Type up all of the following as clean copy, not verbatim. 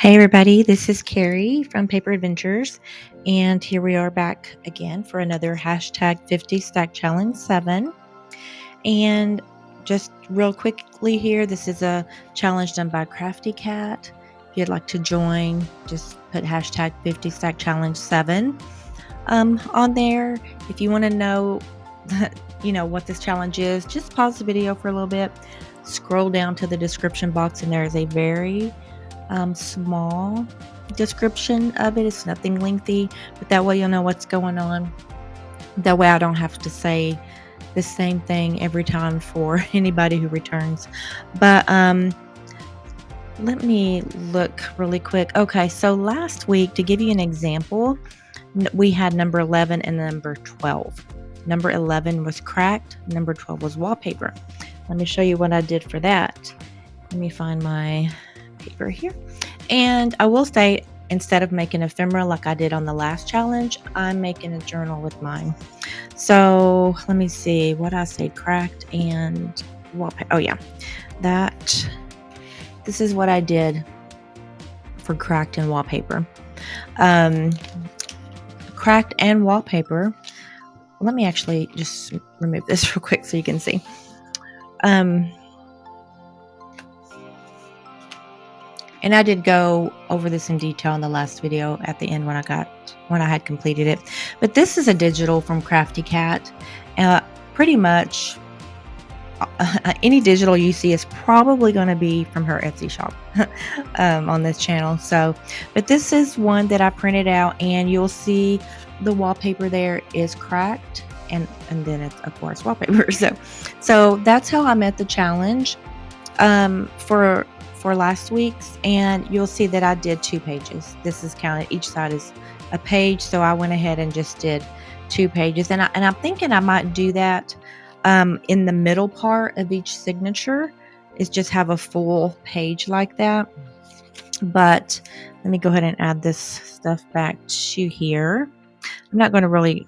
Hey everybody, this is Carrie from Paper Adventures, and here we are back again for another hashtag 50 Stack Challenge 7. And just real quickly here, this is a challenge done by CraftyCat. If you'd like to join, just put hashtag 50 Stack Challenge 7 on there. If you want to know, what this challenge is, just pause the video for a little bit, scroll down to the description box, and there is a very small description of it. It's nothing lengthy, but that way you'll know what's going on. That way I don't have to say the same thing every time for anybody who returns. But let me look really quick. Okay, so last week, to give you an example, we had number 11 and number 12. Number 11 was cracked, number 12 was wallpaper. Let me show you what I did for that. Let me find my paper here. And I will say, instead of making ephemera like I did on the last challenge, I'm making a journal with mine. So let me see what I say, cracked and wallpaper. Oh yeah, this is what I did for cracked and wallpaper. Cracked and wallpaper. Let me actually just remove this real quick so you can see. And I did go over this in detail in the last video at the end when I had completed it. But this is a digital from CraftyCat. Pretty much any digital you see is probably going to be from her Etsy shop on this channel. But this is one that I printed out, and you'll see the wallpaper there is cracked, and then it's of course wallpaper. So that's how I met the challenge for last week's, and you'll see that I did 2 pages. This is counted, each side is a page, so I went ahead and just did 2 pages, and I'm thinking I might do that in the middle part of each signature, is just have a full page like that. But let me go ahead and add this stuff back to here. I'm not going to really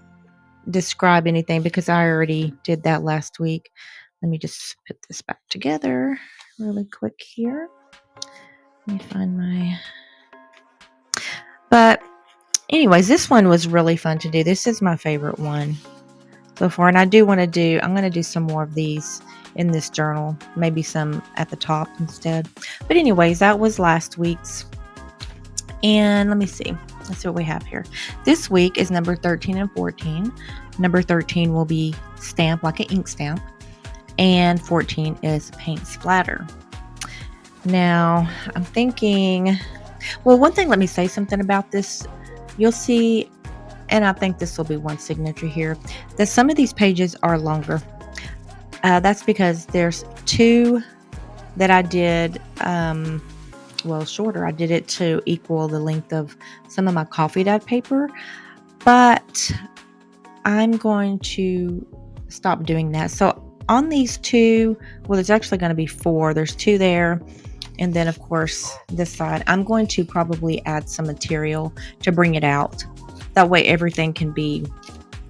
describe anything because I already did that last week. Let me just put this back together really quick here. Let me find my... But anyways, this one was really fun to do. This is my favorite one so far, and I'm going to do some more of these in this journal, maybe some at the top instead. But anyways, that was last week's. And let's see what we have here. This week is number 13 and 14. Number 13 will be stamp, like an ink stamp, and 14 is paint splatter. Now, I'm thinking, well, one thing, let me say something about this. You'll see, and I think this will be one signature here, that some of these pages are longer. That's because there's 2 that I did, shorter. I did it to equal the length of some of my coffee dyed paper, but I'm going to stop doing that. So on these 2, well, there's actually going to be 4. There's 2 there. And then, of course, this side, I'm going to probably add some material to bring it out. That way everything can be,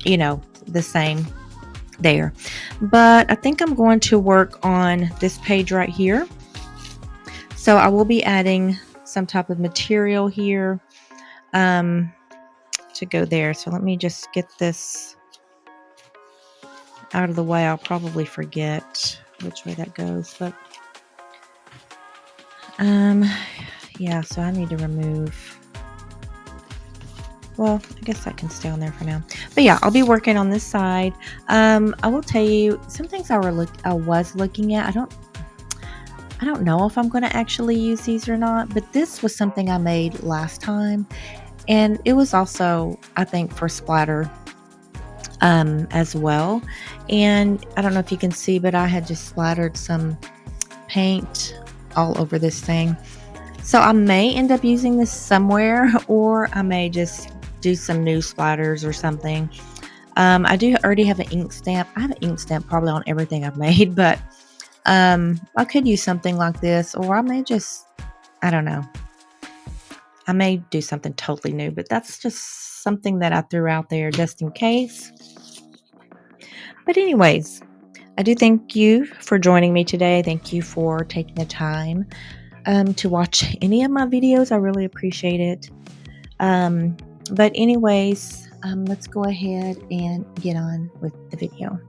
the same there. But I think I'm going to work on this page right here. So I will be adding some type of material here to go there. So let me just get this out of the way. I'll probably forget which way that goes, but yeah, so I need to remove, well, I guess that can stay on there for now. But yeah, I'll be working on this side. I will tell you some things I was looking at. I don't know if I'm going to actually use these or not, but this was something I made last time, and it was also, I think, for splatter as well. And I don't know if you can see, but I had just splattered some paint all over this thing. So I may end up using this somewhere, or I may just do some new splatters or something. I do already have an ink stamp. I have an ink stamp probably on everything I've made, but I could use something like this, or I may just, I don't know. I may do something totally new, but that's just something that I threw out there just in case. But anyways, I do thank you for joining me today. Thank you for taking the time to watch any of my videos. I really appreciate it. But anyways, let's go ahead and get on with the video.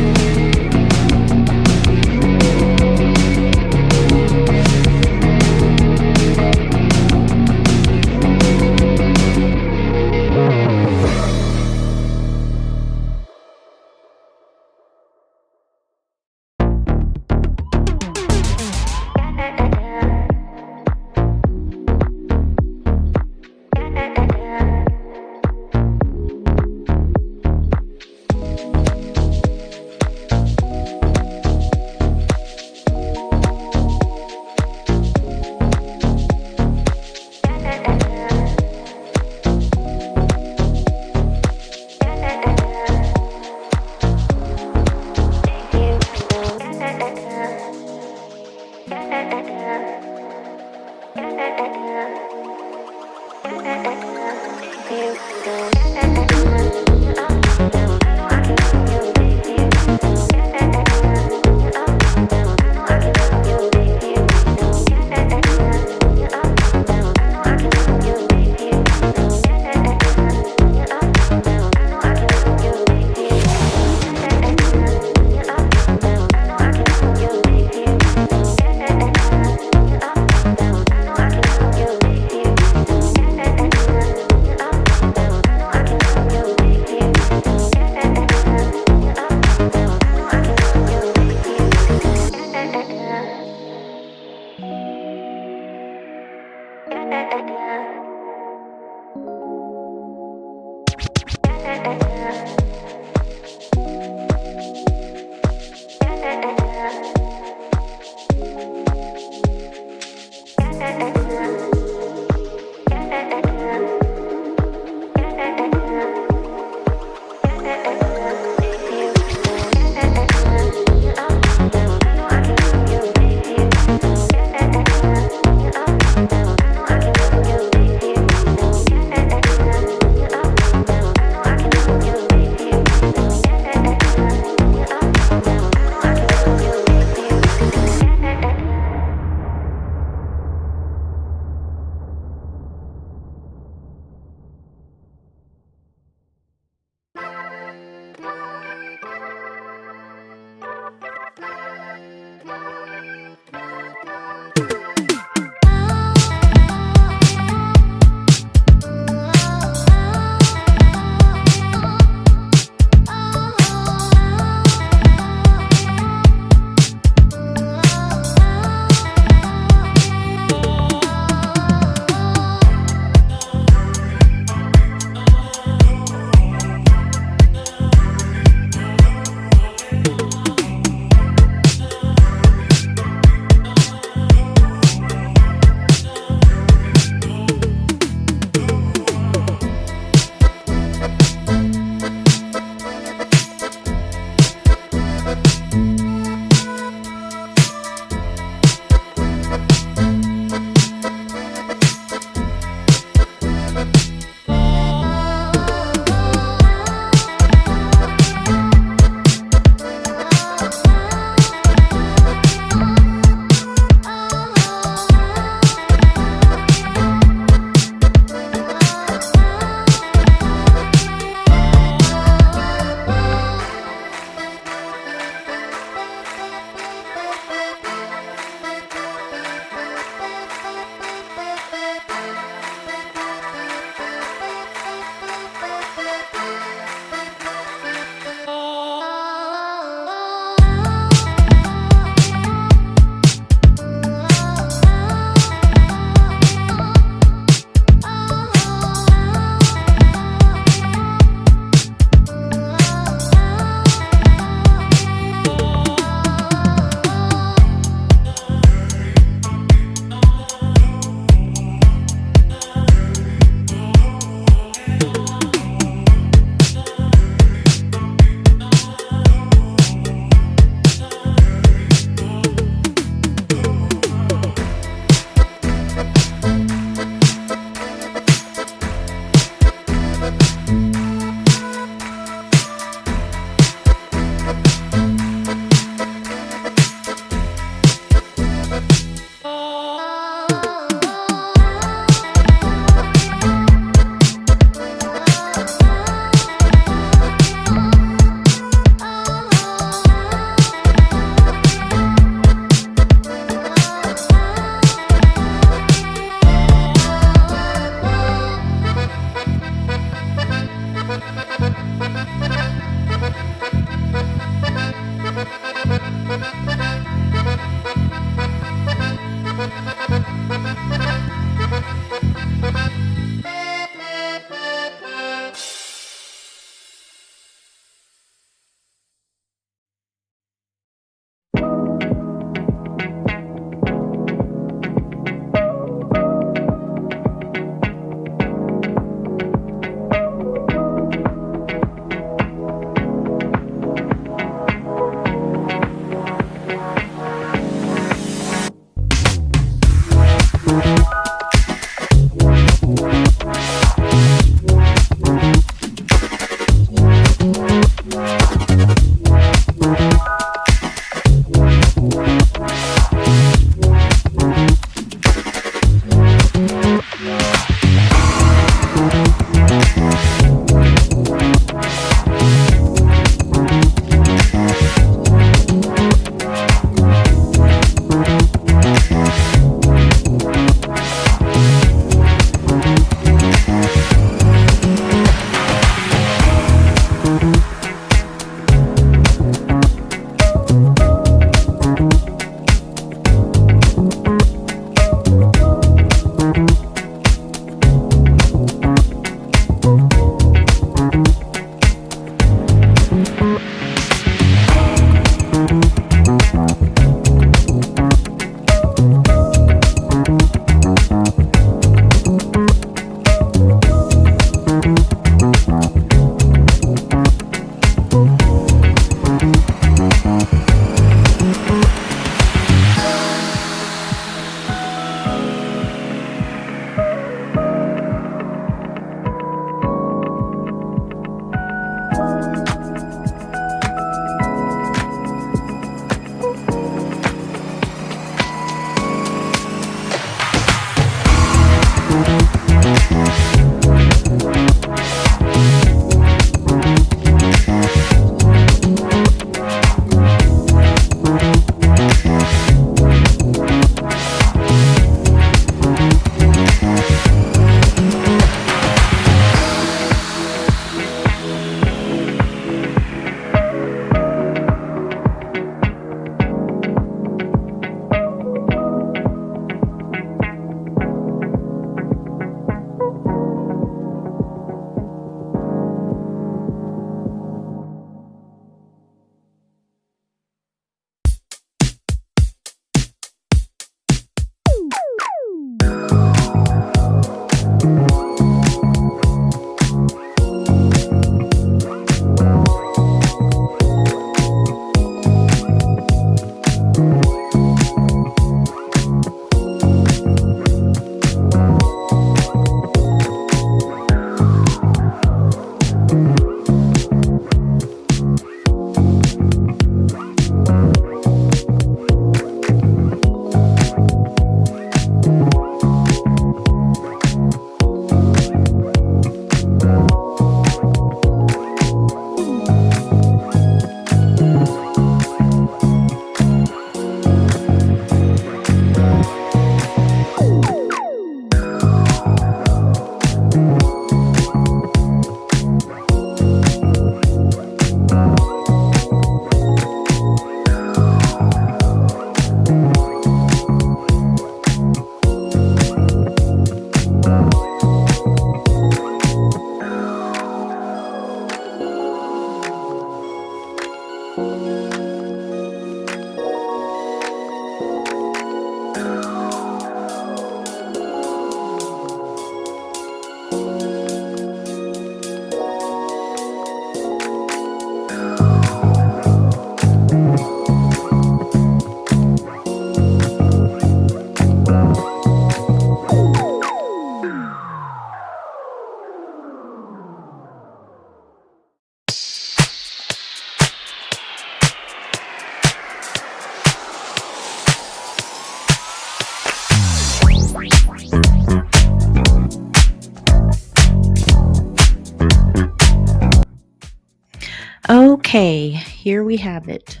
Okay, here we have it.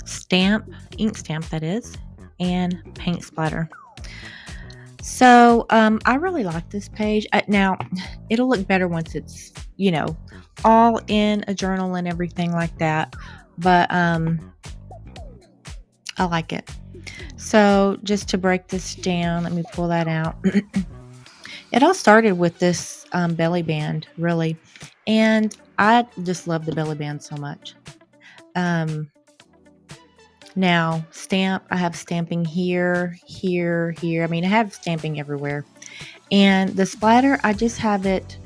Stamp, ink stamp that is, and paint splatter. So I really like this page. Now, it'll look better once it's, all in a journal and everything like that. But I like it. So just to break this down, let me pull that out. It all started with this belly band, really. And I just love the belly band so much. Now, I have stamping here, here, here. I mean, I have stamping everywhere. And the splatter, I just have it,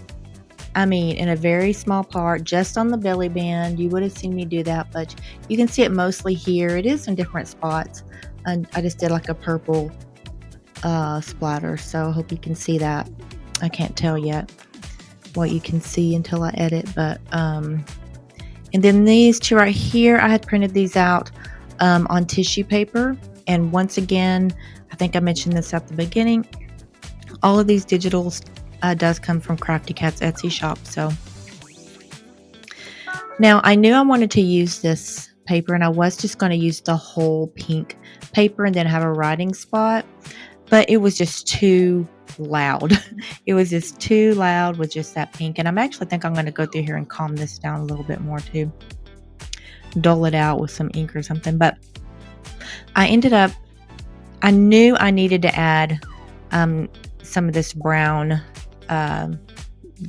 in a very small part, just on the belly band. You would have seen me do that, but you can see it mostly here. It is in different spots. And I just did like a purple splatter, so I hope you can see that. I can't tell yet what you can see until I edit, but and then these two right here, I had printed these out on tissue paper. And once again, I think I mentioned this at the beginning, all of these digitals does come from CraftyCats Etsy shop. So now I knew I wanted to use this paper, and I was just going to use the whole pink paper and then have a writing spot, but it was just too loud. It was just too loud with just that pink. And I'm actually think I'm going to go through here and calm this down a little bit more too. Dull it out with some ink or something. But I knew I needed to add some of this brown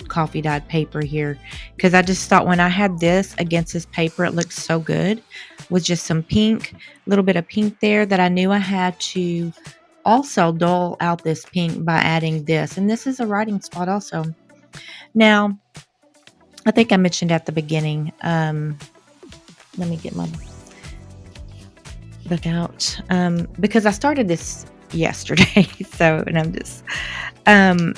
coffee dyed paper here, because I just thought when I had this against this paper, it looked so good with just some pink, a little bit of pink there, that I knew I had to also dull out this pink by adding this. And this is a writing spot also. Now, I think I mentioned at the beginning, let me get my book out, because I started this yesterday. So, and I'm just,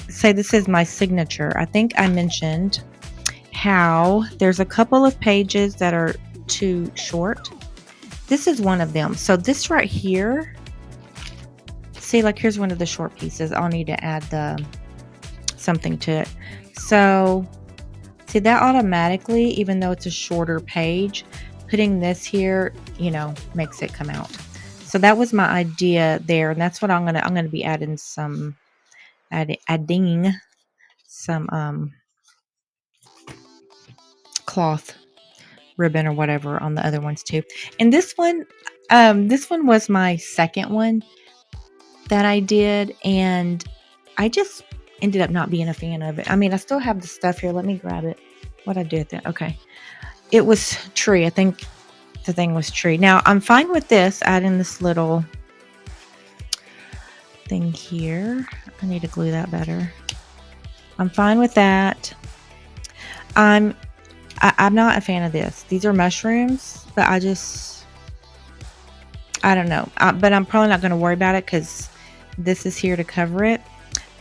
say this is my signature. I think I mentioned how there's a couple of pages that are too short. This is one of them. So this right here, see, like here's one of the short pieces. I'll need to add something to it. So see, that automatically, even though it's a shorter page, putting this here, makes it come out. So that was my idea there, and that's what I'm gonna be adding some cloth ribbon or whatever on the other ones too. And this one was my second one that I did, and I just ended up not being a fan of it. I still have the stuff here. Let me grab it. What I did there. Okay. It was tree. I think the thing was tree. Now I'm fine with this, adding this little thing here. I need to glue that better. I'm fine with that. I'm not a fan of this. These are mushrooms, but I don't know. But I'm probably not going to worry about it because this is here to cover it.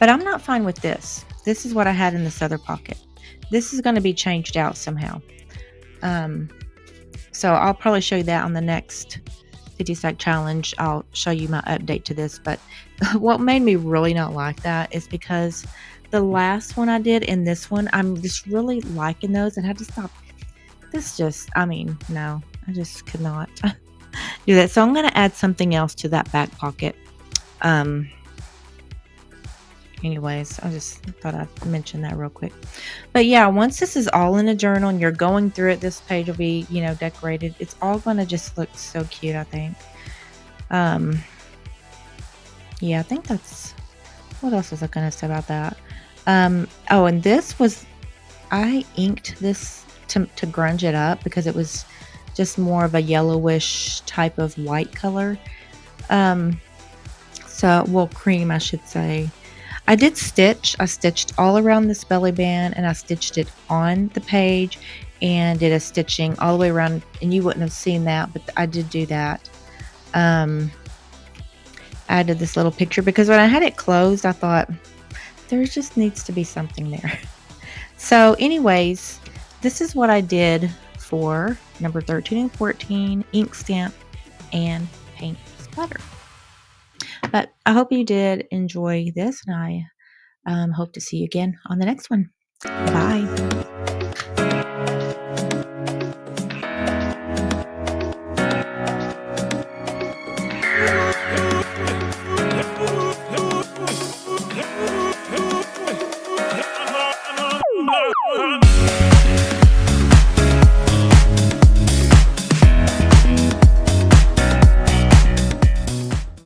But I'm not fine with this. This is what I had in this other pocket. This is going to be changed out somehow. So I'll probably show you that on the next 50 stack challenge. I'll show you my update to this. But what made me really not like that is because the last one I did and this one, I'm just really liking those, and I had to stop. No, I just could not do that. So I'm going to add something else to that back pocket. Anyways, I just thought I'd mention that real quick. But yeah, once this is all in a journal and you're going through it, this page will be, decorated. It's all going to just look so cute, I think. Yeah, I think that's, what else was I going to say about that? Oh, and I inked this to grunge it up because it was just more of a yellowish type of white color. Cream, I should say. I did stitch. I stitched all around this belly band, and I stitched it on the page and did a stitching all the way around, and you wouldn't have seen that, but I did do that. I added this little picture because when I had it closed, I thought there just needs to be something there. So anyways, this is what I did for number 13 and 14, ink stamp and paint splatter. But I hope you did enjoy this, and I hope to see you again on the next one. Bye.